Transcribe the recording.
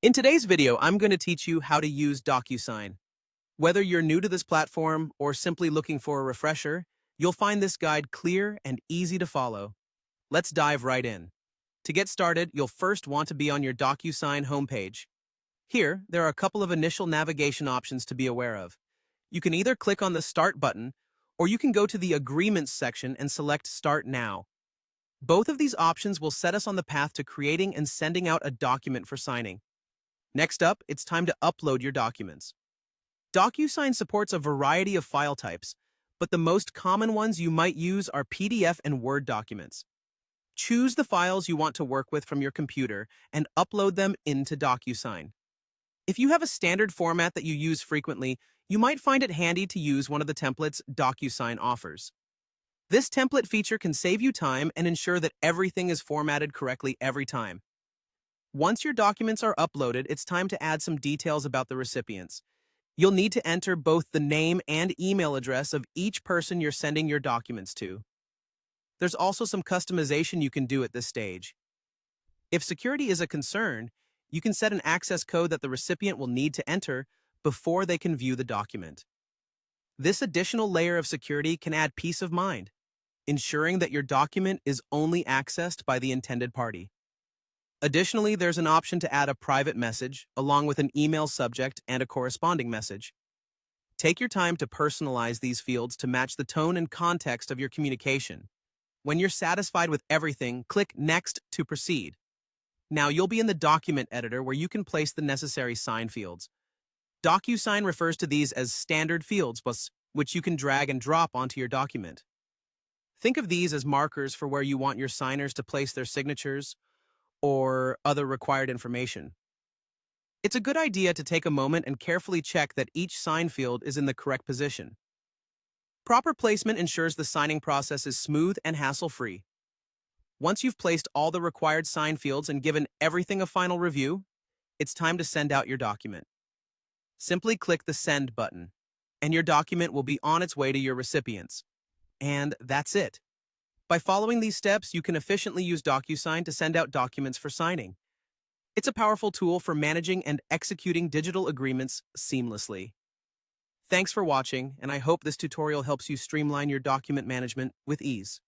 In today's video, I'm going to teach you how to use DocuSign. Whether you're new to this platform or simply looking for a refresher, you'll find this guide clear and easy to follow. Let's dive right in. To get started, you'll first want to be on your DocuSign homepage. Here, there are a couple of initial navigation options to be aware of. You can either click on the Start button, or you can go to the Agreements section and select Start Now. Both of these options will set us on the path to creating and sending out a document for signing. Next up, it's time to upload your documents. DocuSign supports a variety of file types, but the most common ones you might use are PDF and Word documents. Choose the files you want to work with from your computer and upload them into DocuSign. If you have a standard format that you use frequently, you might find it handy to use one of the templates DocuSign offers. This template feature can save you time and ensure that everything is formatted correctly every time. Once your documents are uploaded, it's time to add some details about the recipients. You'll need to enter both the name and email address of each person you're sending your documents to. There's also some customization you can do at this stage. If security is a concern, you can set an access code that the recipient will need to enter before they can view the document. This additional layer of security can add peace of mind, ensuring that your document is only accessed by the intended party. Additionally, there's an option to add a private message, along with an email subject and a corresponding message. Take your time to personalize these fields to match the tone and context of your communication. When you're satisfied with everything, click Next to proceed. Now you'll be in the document editor where you can place the necessary sign fields. DocuSign refers to these as standard fields, which you can drag and drop onto your document. Think of these as markers for where you want your signers to place their signatures or other required information. It's a good idea to take a moment and carefully check that each sign field is in the correct position. Proper placement ensures the signing process is smooth and hassle-free. Once you've placed all the required sign fields and given everything a final review, it's time to send out your document. Simply click the Send button, and your document will be on its way to your recipients. And that's it. By following these steps, you can efficiently use DocuSign to send out documents for signing. It's a powerful tool for managing and executing digital agreements seamlessly. Thanks for watching, and I hope this tutorial helps you streamline your document management with ease.